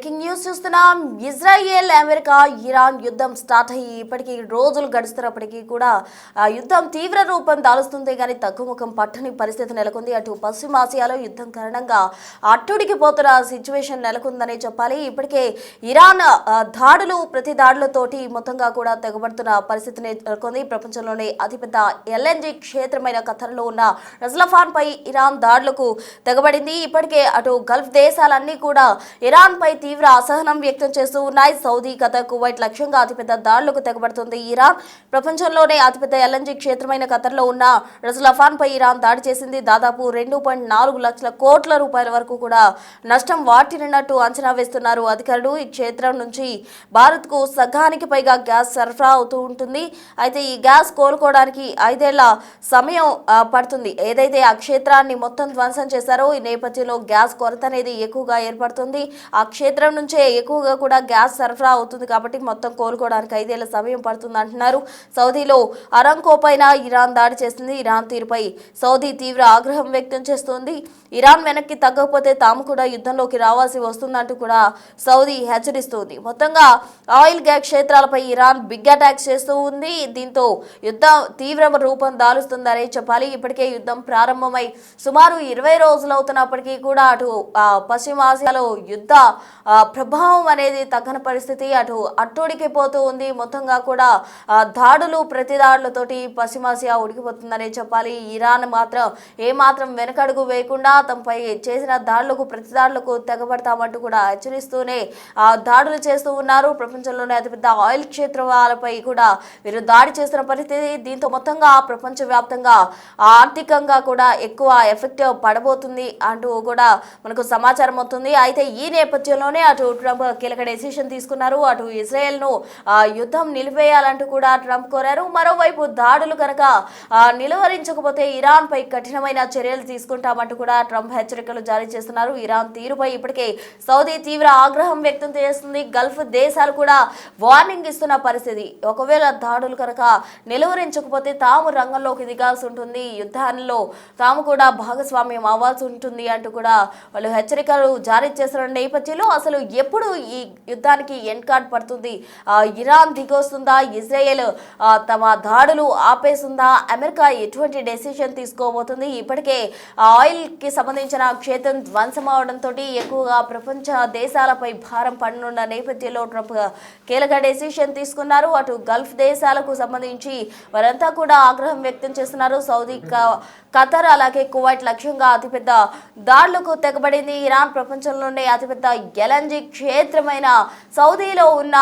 Breaking news చూస్తున్నాం. Israel America Iran యుద్ధం start అయ్యి ఇప్పటికీ రోజులు గడుస్తున్నప్పటికీ కూడా యుద్ధం తీవ్ర రూపం దాలుస్తుంది కానీ తగ్గుముఖం పట్టని పరిస్థితి నెలకొంది. అటు పశ్చిమాసియాలో యుద్ధం కారణంగా అట్టుడికి పోతున్న సిచ్యువేషన్ నెలకొందనే చెప్పాలి. ఇప్పటికే ఇరాన్ దాడులు ప్రతి దాడులతోటి మొత్తంగా కూడా తెగబడుతున్న పరిస్థితి నెలకొంది. ప్రపంచంలోనే అతిపెద్ద ఎల్ఎన్జి క్షేత్రమైన ఖతర్లో ఉన్న రజ్లఫాన్ పై ఇరాన్ దాడులకు తెగబడింది. ఇప్పటికే అటు గల్ఫ్ దేశాలన్నీ కూడా ఇరాన్ పై తీవ్ర అసహనం వ్యక్తం చేస్తూ ఉన్నాయి. సౌదీ, ఖతర్, కువైట్ లక్ష్యంగా అతిపెద్ద దాడులకు తెగబడుతుంది ఇరాన్. ప్రపంచంలోనే అతిపెద్ద ఎల్ఎన్జి క్షేత్రమైన ఖతర్లో ఉన్న రజ్లఫాన్ పై ఇరాన్ దాడి చేసింది. దాదాపు 2.4 లక్షల కోట్ల రూపాయల వరకు కూడా నష్టం వాటిల్లినట్టు అంచనా వేస్తున్నారు అధికారులు. ఈ క్షేత్రం నుంచి భారత్ కు సగానికి పైగా గ్యాస్ సరఫరా అవుతూ ఉంటుంది. అయితే ఈ గ్యాస్ కోలుకోవడానికి 5 ఏళ్ల సమయం పడుతుంది. ఏదైతే ఆ క్షేత్రాన్ని మొత్తం ధ్వంసం చేశారో ఈ నేపథ్యంలో గ్యాస్ కొరత అనేది ఎక్కువగా ఏర్పడుతుంది. ఆ క్షేత్రం నుంచే ఎక్కువగా కూడా గ్యాస్ సరఫరా అవుతుంది కాబట్టి మొత్తం కోలుకోవడానికి 5 ఏళ్ల సమయం పడుతుంది అంటున్నారు. సౌదీలో అరామ్కో పైన ఇరాన్ దాడి చేసింది. ఇరాన్ తీరుపై సౌదీ తీవ్ర ఆగ్రహం వ్యక్తం చేస్తోంది. ఇరాన్ వెనక్కి తగ్గకపోతే తాము కూడా యుద్ధంలోకి రావాల్సి వస్తుందంటూ కూడా సౌదీ హెచ్చరిస్తోంది. మొత్తంగా ఆయిల్ గ్యాస్ క్షేత్రాలపై ఇరాన్ బిగ్ అటాక్స్ చేస్తూ ఉంది. దీంతో యుద్ధం తీవ్ర రూపం దాలుస్తుందనే చెప్పాలి. ఇప్పటికే యుద్ధం ప్రారంభమై సుమారు 20 రోజులు అవుతున్నప్పటికీ కూడా అటు పశ్చిమాసియాలో యుద్ధ ప్రభావం అనేది తగ్గని పరిస్థితి. అట్టుడికి పోతూ ఉంది. మొత్తంగా కూడా దాడులు ప్రతి దాడులతోటి పశ్చిమాసియా ఉడికిపోతుందనే చెప్పాలి. ఇరాన్ మాత్రం ఏమాత్రం వెనకడుగు వేయకుండా తమపై చేసిన దాడులకు ప్రతి దాడులకు తెగబడతామంటూ కూడా హెచ్చరిస్తూనే దాడులు చేస్తూ ఉన్నారు. ప్రపంచంలోనే అతిపెద్ద ఆయిల్ క్షేత్రాలపై కూడా వీరు దాడి చేస్తున్న పరిస్థితి. దీంతో మొత్తంగా ప్రపంచవ్యాప్తంగా ఆర్థికంగా కూడా ఎక్కువ ఎఫెక్ట్ పడబోతుంది అంటూ కూడా మనకు సమాచారం అవుతుంది. అయితే ఈ నేపథ్యంలోనే అటు ట్రంప్ కీలక డెసిషన్ తీసుకున్నారు. అటు ఇజ్రాయెల్ ను యుద్ధం నిలిపేయాలంటూ కూడా ట్రంప్ కోరారు. మరోవైపు దాడులు కనుక నిలువరించకపోతే ఇరాన్ పై కఠినమైన చర్యలు తీసుకుంటామంటూ కూడా ట్రంప్ హెచ్చరికలు జారీ చేస్తున్నారు. ఇరాన్ తీరుపై ఇప్పటికే సౌదీ తీవ్ర ఆగ్రహం వ్యక్తం చేస్తుంది. గల్ఫ్ దేశాలు కూడా వార్నింగ్ ఇస్తున్న పరిస్థితి. ఒకవేళ దాడులు కనుక నిలువరించకపోతే తాము రంగంలోకి దిగాల్సి ఉంటుంది, యుద్ధాల్లో తాము కూడా భాగస్వామ్యం అవ్వాల్సి ఉంటుంది అంటూ కూడా వాళ్ళు హెచ్చరికలు జారీ చేస్తున్న నేపథ్యంలో అసలు ఎప్పుడు ఈ యుద్ధానికి ఎండ్ కార్డ్ పడుతుంది? ఇరాన్ దిగొస్తుందా? ఇజ్రాయెల్ తమ దాడులు ఆపేస్తుందా? అమెరికా ఎటువంటి డెసిషన్ తీసుకోబోతుంది? ఇప్పటికే ఆయిల్ కి సంబంధించిన క్షేత్రం ధ్వంసం అవడంతో ఎక్కువగా ప్రపంచ దేశాలపై భారం పడనున్న నేపథ్యంలో ట్రంప్ కీలక డెసిషన్ తీసుకున్నారు. అటు గల్ఫ్ దేశాలకు సంబంధించి వారంతా కూడా ఆగ్రహం వ్యక్తం చేస్తున్నారు. సౌదీ, ఖతర్ అలాగే కువైట్ లక్ష్యంగా అతిపెద్ద దాడులకు తెగబడింది ఇరాన్. ప్రపంచంలోనే అతిపెద్ద ఎల్ఎన్జి క్షేత్రమైన సౌదీలో ఉన్న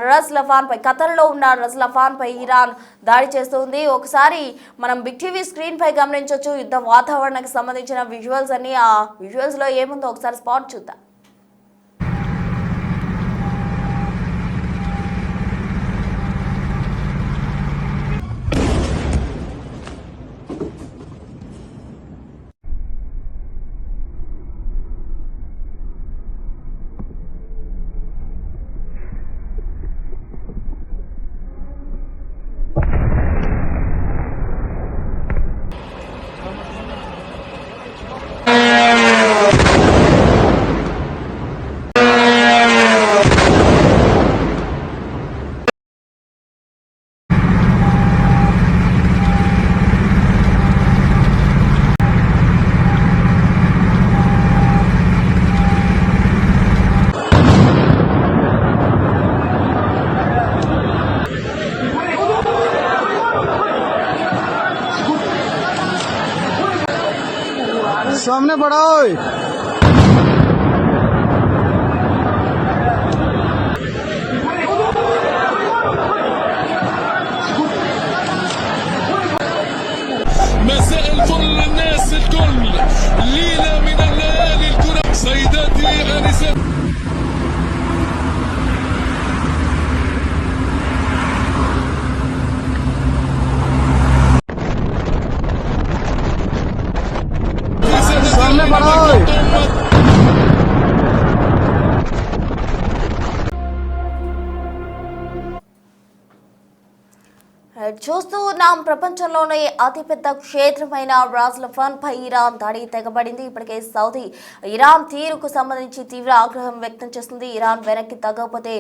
రజ్లఫాన్ పై, ఖతర్లో ఉన్న రజ్లఫాన్ పై ఇరాన్ దాడి చేస్తుంది. ఒకసారి మనం బిగ్ టీవీ స్క్రీన్ పై గమనించవచ్చు యుద్ధ వాతావరణానికి సంబంధించిన విజువల్స్ అన్ని. ఆ విజువల్స్ లో ఏముందో ఒకసారి స్పాట్ చూద్దాం. सामने बढ़ाओ। مساء الفل للناس الكل، ليلة من الليالي الكرة، سيداتي آنسات. सामने बढ़ाओ। చూస్తూ ఉన్నాం. ప్రపంచంలోనే అతిపెద్ద క్షేత్రమైన రాజ్లఫాన్ పై ఇరాన్ దాడి తెగబడింది. ఇప్పటికే సౌదీ ఇరాన్ తీరుకు సంబంధించి తీవ్ర ఆగ్రహం వ్యక్తం చేస్తుంది. ఇరాన్ వెనక్కి తగ్గకపోతే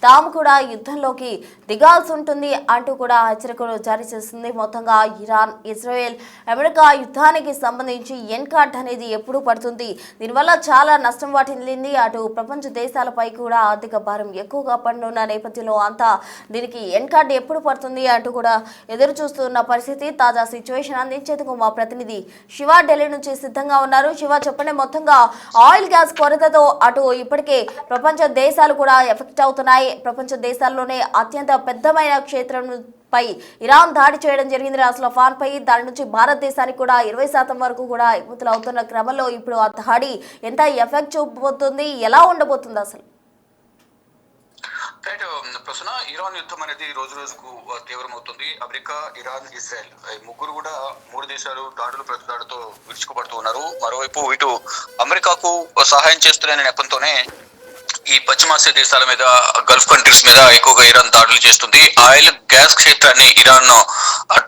తాము కూడా యుద్ధంలోకి దిగాల్సి ఉంటుంది అంటూ కూడా హెచ్చరికలు జారీ చేస్తుంది. మొత్తంగా ఇరాన్, ఇజ్రాయెల్, అమెరికా యుద్ధానికి సంబంధించి ఎన్ కార్డ్ అనేది ఎప్పుడు పడుతుంది, దీనివల్ల చాలా నష్టం వాటిల్లింది. అటు ప్రపంచ దేశాలపై కూడా ఆర్థిక భారం ఎక్కువగా పడనున్న నేపథ్యంలో అంతా దీనికి ఎన్ కార్డ్ ఎప్పుడు పడుతుంది అంటూ కూడా ఎదురు చూస్తున్న పరిస్థితి. తాజా సిచ్యువేషన్ అందించేందుకు మా ప్రతినిధి శివ ఢిల్లీ నుంచి సిద్ధంగా ఉన్నారు. శివ, చెప్పండి, మొత్తంగా ఆయిల్ గ్యాస్ కొరతతో అటు ఇప్పటికే ప్రపంచ దేశాలు కూడా ఎఫెక్ట్ అవుతున్నాయి. ప్రపంచ దేశాల్లోనే అత్యంత పెద్దమైన క్షేత్రం పై ఇరాన్ దాడి చేయడం జరిగింది. రాజ్లఫాన్ పై దాని నుంచి భారతదేశానికి కూడా 20% వరకు కూడా ఎగుమతులు అవుతున్న క్రమంలో ఇప్పుడు ఆ దాడి ఎంత ఎఫెక్ట్ చూపబోతుంది, ఎలా ఉండబోతుంది అసలు? రైట్ ప్రశ్న. ఇరాన్ యుద్ధం అనేది రోజు రోజుకు తీవ్రమవుతుంది. అమెరికా, ఇరాన్, ఇజ్రాయెల్ ఈ ముగ్గురు కూడా మూడు దేశాలు దాడులు ప్రతిదాడుతో విరుచుకుపడుతూ ఉన్నారు. మరోవైపు ఇటు అమెరికాకు సహాయం చేస్తున్న నెపంతోనే ఈ పశ్చిమాసియా దేశాల మీద, గల్ఫ్ కంట్రీస్ మీద ఎక్కువగా ఇరాన్ దాడులు చేస్తుంది. ఆయిల్ గ్యాస్ క్షేత్రాన్ని ఇరాన్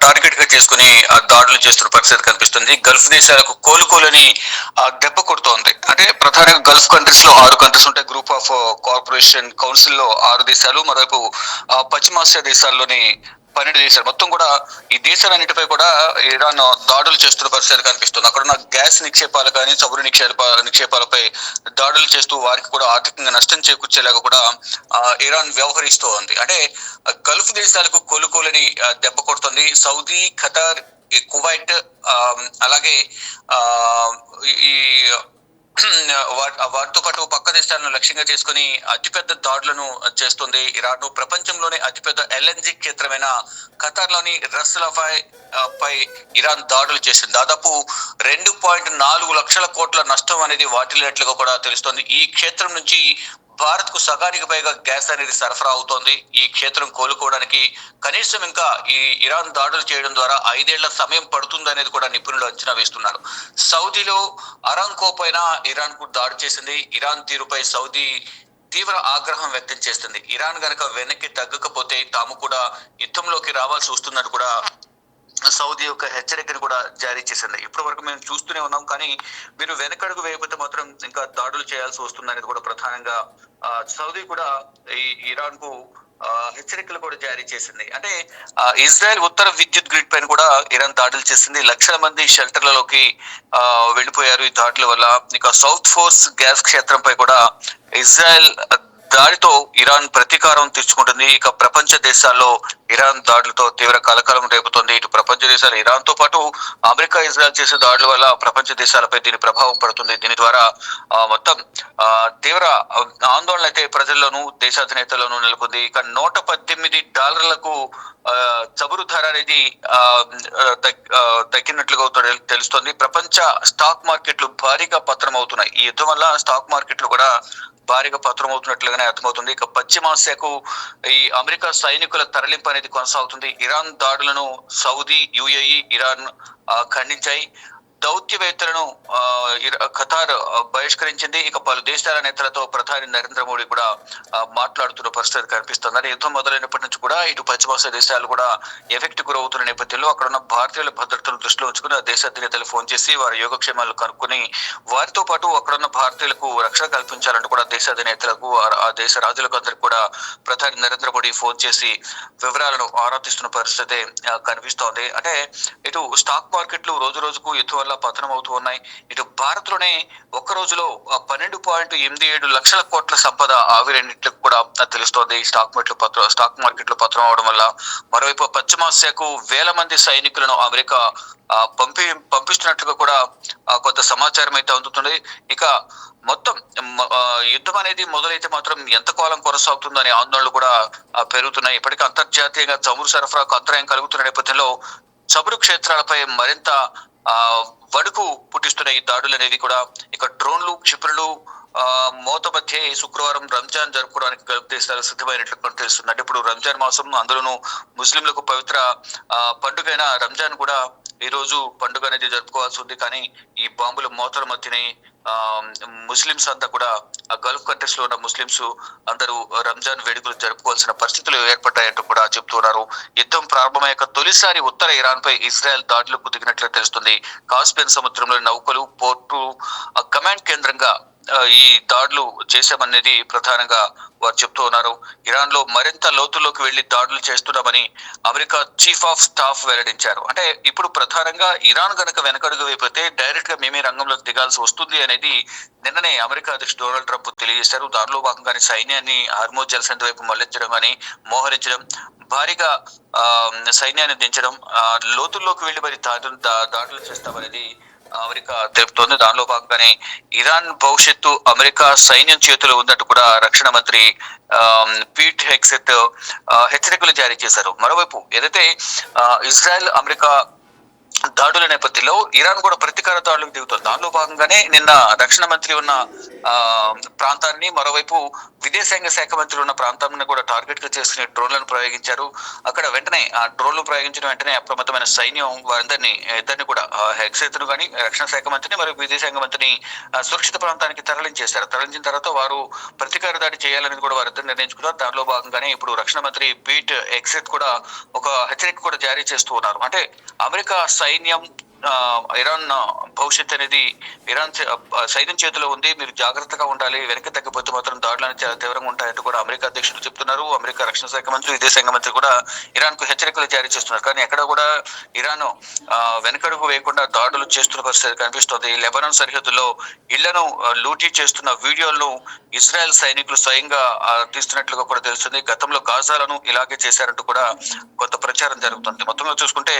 టార్గెట్ గా చేసుకుని దాడులు చేస్తున్న పరిస్థితి కనిపిస్తుంది. గల్ఫ్ దేశాలకు కోలుకోలని దెబ్బ కొడుతోంది. అంటే ప్రధానంగా గల్ఫ్ కంట్రీస్ లో 6 కంట్రీస్ ఉంటాయి. గ్రూప్ ఆఫ్ కార్పొరేషన్ కౌన్సిల్ లో 6 దేశాలు, మరోవైపు పశ్చిమాసియా దేశాల్లోని 12 దేశాలు, మొత్తం కూడా ఈ దేశాలన్నిటిపై కూడా ఇరాన్ దాడులు చేస్తున్న పరిస్థితి కనిపిస్తుంది. అక్కడున్న గ్యాస్ నిక్షేపాలు కానీ, చమురు నిక్షేపాలపై దాడులు చేస్తూ వారికి కూడా ఆర్థికంగా నష్టం చేకూర్చేలాగా కూడా ఇరాన్ వ్యవహరిస్తూ ఉంది. అంటే గల్ఫ్ దేశాలకు కోలుకోలని దెబ్బ కొడుతుంది. సౌదీ, ఖతార్, కువైట్, అలాగే ఈ వాటితో పాటు పక్క దేశాలను లక్ష్యంగా చేసుకుని అతిపెద్ద దాడులను చేస్తుంది ఇరాన్. ప్రపంచంలోనే అతిపెద్ద LNG క్షేత్రమైన ఖతార్ లోని రస్ లఫాయ్ పై ఇరాన్ దాడులు చేసింది. దాదాపు 2.4 లక్షల కోట్ల నష్టం అనేది వాటిల్లినట్లుగా కూడా తెలుస్తోంది. ఈ క్షేత్రం నుంచి భారత్ కు సగానికి పైగా గ్యాస్ అనేది సరఫరా అవుతోంది. ఈ క్షేత్రం కోలుకోవడానికి కనీసం ఇంకా ఈ ఇరాన్ దాడులు చేయడం ద్వారా 5 ఏళ్ల సమయం పడుతుంది అనేది కూడా నిపుణులు అంచనా వేస్తున్నారు. సౌదీలో అరామ్కో పైన ఇరాన్ కు దాడి చేసింది. ఇరాన్ తీరుపై సౌదీ తీవ్ర ఆగ్రహం వ్యక్తం చేస్తుంది. ఇరాన్ గనక వెనక్కి తగ్గకపోతే తాము కూడా యుద్ధంలోకి రావాల్సి వస్తుందని కూడా సౌదీ యొక్క హెచ్చరికను కూడా జారీ చేసింది. ఇప్పటి వరకు మేము చూస్తూనే ఉన్నాం, కానీ మీరు వెనకడుగు వేయకపోతే మాత్రం ఇంకా దాడులు చేయాల్సి వస్తుంది అనేది కూడా ప్రధానంగా సౌదీ కూడా ఈ ఇరాన్ కు హెచ్చరికలు కూడా జారీ చేసింది. అంటే ఇజ్రాయెల్ ఉత్తర విద్యుత్ గ్రిడ్ పైన కూడా ఇరాన్ దాడులు చేసింది. లక్షల మంది షెల్టర్లలోకి వెళ్ళిపోయారు ఈ దాడుల వల్ల. ఇక సౌత్ ఫోర్స్ గ్యాస్ క్షేత్రంపై కూడా ఇజ్రాయెల్ దాడితో ఇరాన్ ప్రతీకారం తీర్చుకుంటుంది. ఇక ప్రపంచ దేశాల్లో ఇరాన్ దాడులతో తీవ్ర కలకలం రేపుతోంది. ఇటు ప్రపంచ దేశాలు ఇరాన్ తో పాటు అమెరికా, ఇజ్రాయెల్ చేసే దాడుల వల్ల ప్రపంచ దేశాలపై దీని ప్రభావం పడుతుంది. దీని ద్వారా మొత్తం తీవ్ర ఆందోళన అయితే ప్రజల్లోనూ, దేశాధినేతల్లోనూ నెలకొంది. ఇక $118 చమురు ధర అనేది తగ్గినట్లుగా తెలుస్తోంది. ప్రపంచ స్టాక్ మార్కెట్లు భారీగా పతనం అవుతున్నాయి. ఈ యుద్ధం వల్ల స్టాక్ మార్కెట్లు కూడా భారీగా పతనం అవుతున్నట్లుగానే అర్థమవుతుంది. ఇక పశ్చిమాసియాకు ఈ అమెరికా సైనికుల తరలింపు అనేది కొనసాగుతుంది. ఇరాన్ దాడులను సౌదీ, UAE, ఇరాన్ ఖండించాయి. దౌత్యవేత్తలను ఖతార్ బహిష్కరించింది. ఇక పలు దేశాల నేతలతో ప్రధాని నరేంద్ర మోడీ కూడా మాట్లాడుతున్న పరిస్థితి కనిపిస్తుంది. యుద్ధం మొదలైనప్పటి నుంచి కూడా ఇటు పశ్చిమాసియా దేశాలు కూడా ఎఫెక్ట్ గురవుతున్న నేపథ్యంలో అక్కడ ఉన్న భారతీయుల భద్రతను దృష్టిలో ఉంచుకుని ఆ దేశ అధినేతలు ఫోన్ చేసి వారి యోగక్షేమాలు కనుక్కొని వారితో పాటు అక్కడున్న భారతీయులకు రక్షణ కల్పించాలంటూ కూడా దేశ అధినేతలకు, ఆ దేశ రాజులకు అందరికి కూడా ప్రధాని నరేంద్ర మోడీ ఫోన్ చేసి వివరాలను ఆరాధిస్తున్న పరిస్థితి కనిపిస్తోంది. అంటే ఇటు స్టాక్ మార్కెట్లు రోజు రోజుకు యుద్ధం వల్ల పతనం అవుతూ ఉన్నాయి. ఇటు భారత్ లోనే ఒక్క రోజులో 12.87 లక్షల కోట్ల సంపద ఆవిరైనట్లు కూడా తెలుస్తోంది. స్టాక్ మార్కెట్లు పతనం అవడం వల్ల. మరోవైపు పశ్చిమాసియాకు వేల మంది సైనికులను అమెరికా పంపిస్తున్నట్లుగా కూడా కొంత సమాచారం అయితే అందుతుంది. ఇక మొత్తం యుద్ధం అనేది మొదలైతే మాత్రం ఎంత కాలం కొనసాగుతుందనే ఆందోళనలు కూడా పెరుగుతున్నాయి. ఇప్పటికీ అంతర్జాతీయంగా చమురు సరఫరాకు అంతరాయం కలుగుతున్న నేపథ్యంలో చమురు క్షేత్రాలపై మరింత వణుకు పుట్టిస్తున్న ఈ దాడులు అనేది కూడా. ఇక డ్రోన్లు, క్షిపణులు మోత మధ్య శుక్రవారం రంజాన్ జరుపుకోవడానికి గల్ఫ్ దేశాలు సిద్ధమైనట్లు తెలుస్తుంది. అంటే ఇప్పుడు రంజాన్ మాసం, అందులోనూ ముస్లింలకు పవిత్ర పండుగైన రంజాన్ కూడా ఈ రోజు పండుగ అనేది జరుపుకోవాల్సి ఉంది. కానీ ఈ బాంబుల మోతల మధ్యనే ముస్లింస్ అంతా కూడా ఆ గల్ఫ్ కంట్రీస్ లో ఉన్న ముస్లింస్ అందరూ రంజాన్ వేడుకలు జరుపుకోవాల్సిన పరిస్థితులు ఏర్పడ్డాయంటూ కూడా చెప్తున్నారు. యుద్ధం ప్రారంభమయ్యాక తొలిసారి ఉత్తర ఇరాన్ పై ఇజ్రాయెల్ దాడులకు దిగినట్లు తెలుస్తుంది. కాస్పియన్ సముద్రంలో నౌకలు, పోర్టు, కమాండ్ కేంద్రంగా ఈ దాడులు చేశామనేది ప్రధానంగా వారు చెప్తూ ఉన్నారు. ఇరాన్ లో మరింత లోతుల్లోకి వెళ్లి దాడులు చేస్తున్నామని అమెరికా చీఫ్ ఆఫ్ స్టాఫ్ వెల్లడించారు. అంటే ఇప్పుడు ప్రధానంగా ఇరాన్ గనక వెనకడుగు వైపోతే డైరెక్ట్ గా మేమే రంగంలోకి దిగాల్సి వస్తుంది అనేది నిన్ననే అమెరికా అధ్యక్షుడు డొనాల్డ్ ట్రంప్ తెలియజేశారు. దానిలో భాగంగానే సైన్యాన్ని హార్మోజ్ జలసంధి వైపు మళ్లించడం అని, మోహరించడం, భారీగా సైన్యాన్ని దించడం, లోతుల్లోకి వెళ్లి మరి దాడులు చేస్తామనేది అమెరికా తెలుపుతోంది. దానిలో భాగంగానే ఇరాన్ భవిష్యత్తు అమెరికా సైన్యం చేతిలో ఉందంటూ కూడా రక్షణ మంత్రి పీట్ హెగ్సెట్ హెచ్చరికలు జారీ చేశారు. మరోవైపు ఏదైతే ఇజ్రాయెల్ అమెరికా దాడుల నేపథ్యంలో ఇరాన్ కూడా ప్రతీకార దాడులకు దిగుతుంది. దానిలో భాగంగానే నిన్న రక్షణ మంత్రి ఉన్న ప్రాంతాన్ని, మరోవైపు విదేశాంగ శాఖ మంత్రి ఉన్న ప్రాంతాన్ని కూడా టార్గెట్ గా చేసుకుని డ్రోన్లను ప్రయోగించారు. అక్కడ వెంటనే ఆ డ్రోన్లు ప్రయోగించిన వెంటనే అప్రమత్తమైన సైన్యం ఇద్దరిని కూడా హెక్సెత్ను కానీ రక్షణ శాఖ మంత్రిని మరియు విదేశాంగ మంత్రిని సురక్షిత ప్రాంతానికి తరలించేశారు. తరలించిన తర్వాత వారు ప్రతీకార దాడి చేయాలని కూడా వారిద్దరు నిర్ణయించుకున్నారు. దానిలో భాగంగానే ఇప్పుడు రక్షణ మంత్రి పీట్ హెగ్సెట్ కూడా ఒక హెచ్చరిక కూడా జారీ చేస్తూ ఉన్నారు. అంటే అమెరికా సైన్యం ఇరాన్ భవిష్యత్ అనేది ఇరాన్ సైన్యం చేతిలో ఉంది, మీరు జాగ్రత్తగా ఉండాలి, వెనక్కి తగ్గిపోతే మాత్రం దాడులు అనేది చాలా తీవ్రంగా ఉంటాయంటూ కూడా అమెరికా అధ్యక్షుడు చెప్తున్నారు. అమెరికా రక్షణ శాఖ మంత్రి, విదేశాంగ మంత్రి కూడా ఇరాన్ కు హెచ్చరికలు జారీ చేస్తున్నారు. కానీ ఎక్కడ కూడా ఇరాన్ వెనకడుగు వేయకుండా దాడులు చేస్తున్న పరిస్థితి కనిపిస్తోంది. లెబనాన్ సరిహద్దులో ఇళ్లను లూటీ చేస్తున్న వీడియోలను ఇజ్రాయెల్ సైనికులు స్వయంగా తీస్తున్నట్లుగా కూడా తెలుస్తుంది. గతంలో గాజాలను ఇలాగే చేశారంటూ కూడా కొంత ప్రచారం జరుగుతుంది. మొత్తంగా చూసుకుంటే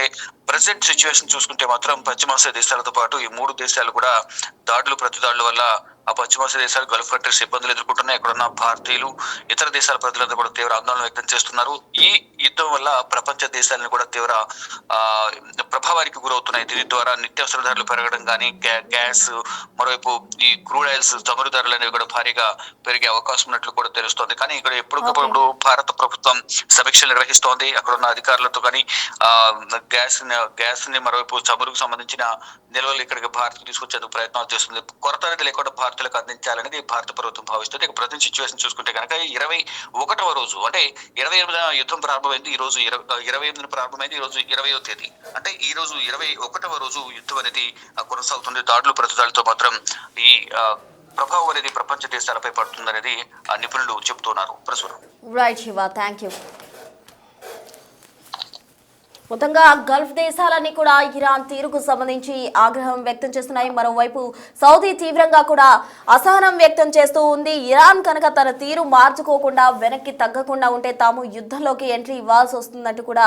ప్రెసెంట్ సిచ్యువేషన్ చూసుకుంటే మాత్రం పశ్చిమాసియా దేశాలతో పాటు ఈ మూడు దేశాలు కూడా ప్రతి దాడుల వల్ల ఆ పశ్చిమాసియా దేశాలు, గల్ఫ్ కంట్రీస్ ఇబ్బందులు ఎదుర్కొంటున్నాయి. ఇక్కడ ఉన్న భారతీయులు, ఇతర దేశాల ప్రజలందరూ కూడా తీవ్ర ఆందోళన వ్యక్తం చేస్తున్నారు. ఈ యుద్ధం వల్ల ప్రపంచ దేశాలను కూడా తీవ్ర ప్రభావానికి గురవుతున్నాయి. దీని ద్వారా నిత్యావసర ధరలు పెరగడం కానీ, గ్యాస్, మరోవైపు ఈ క్రూడ్ ఆయిల్స్ చమురు ధరలు అనేవి కూడా భారీగా పెరిగే అవకాశం ఉన్నట్లు కూడా తెలుస్తోంది. కానీ ఇక్కడ ఎప్పటికప్పుడు భారత ప్రభుత్వం సమీక్షలు నిర్వహిస్తోంది. అక్కడ ఉన్న అధికారులతో కానీ గ్యాస్ ని మరోవైపు చమురుకు సంబంధించిన నిల్వలు ఇక్కడికి భారత్ తీసుకొచ్చేందుకు ప్రయత్నాలు చేస్తుంది. కొరత అనేది లేకుండా భారతీయులకు అందించాలనేది భారత ప్రభుత్వం భావిస్తుంది. ఇక ప్రజెంట్ సిచ్యువేషన్ చూసుకుంటే కనుక 21వ రోజు, అంటే 28న యుద్ధం ప్రారంభమైంది. ఈ రోజు 28న ప్రారంభమైంది. ఈ రోజు 20వ తేదీ, అంటే ఈ రోజు 21వ రోజు యుద్ధం అనేది కొనసాగుతుంది. దాడులు ప్రతిదాడులతో మాత్రం ఈ ప్రభావం అనేది ప్రపంచ దేశాలపై పడుతుందనేది నిపుణులు చెబుతున్నారు. ప్రస్తుతం రైట్ శివ, థ్యాంక్ యూ. మొత్తంగా గల్ఫ్ దేశాలన్నీ కూడా ఇరాన్ తీరుకు సంబంధించి ఆగ్రహం వ్యక్తం చేస్తున్నాయి. మరోవైపు సౌదీ తీవ్రంగా కూడా అసహనం వ్యక్తం చేస్తూ ఉంది. ఇరాన్ కనుక తన తీరు మార్చుకోకుండా వెనక్కి తగ్గకుండా ఉంటే తాము యుద్ధంలోకి ఎంట్రీ ఇవ్వాల్సి వస్తుందంటూ కూడా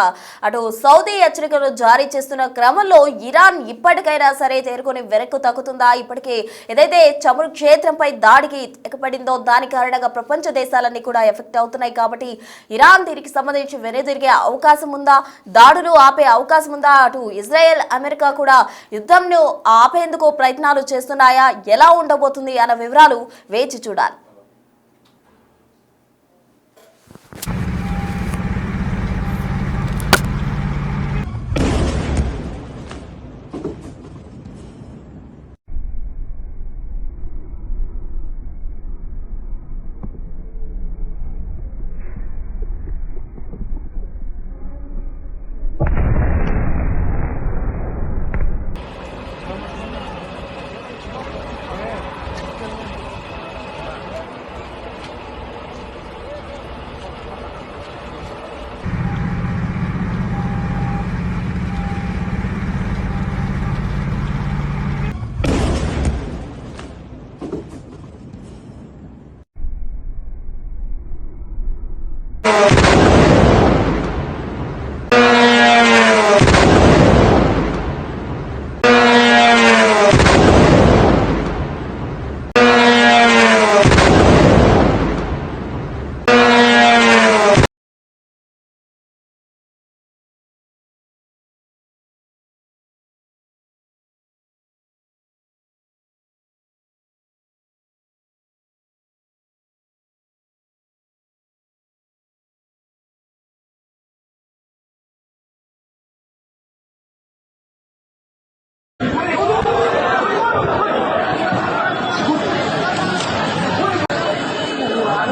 అటు సౌదీ హెచ్చరికలు జారీ చేస్తున్న క్రమంలో ఇరాన్ ఇప్పటికైనా సరే తేరుకొని వెనక్కు తగ్గుతుందా? ఇప్పటికే ఏదైతే చమురు క్షేత్రంపై దాడికి ఎక్కపడిందో దాని కారణంగా ప్రపంచ దేశాలన్నీ కూడా ఎఫెక్ట్ అవుతున్నాయి. కాబట్టి ఇరాన్ దీనికి సంబంధించి వెనుదిరిగే అవకాశం ఉందా? దాడులు ఆపే అవకాశం ఉందా? అటు ఇజ్రాయెల్, అమెరికా కూడా యుద్ధంను ఆపేందుకు ప్రయత్నాలు చేస్తున్నాయా? ఎలా ఉండబోతుంది అన్న వివరాలు వేచి చూడాలి.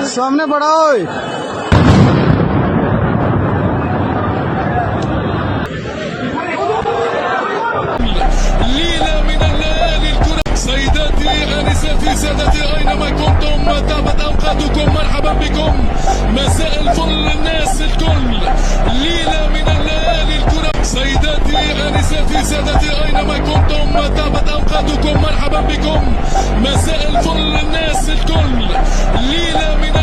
सामने पड़ा ओए। ليلة من الليالي الكرة. سيداتي آنساتي سادتي أينما كنتم طابت أوقاتكم، مرحبا بكم، مساء الفل الناس الكل. ليلة من الليالي الكرة. سيداتي آنساتي سادتي أينما كنتم طابت أوقاتكم، مرحبا بكم، مساء الفل الناس الكل. ليلة من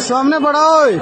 सामने पड़ा ओए।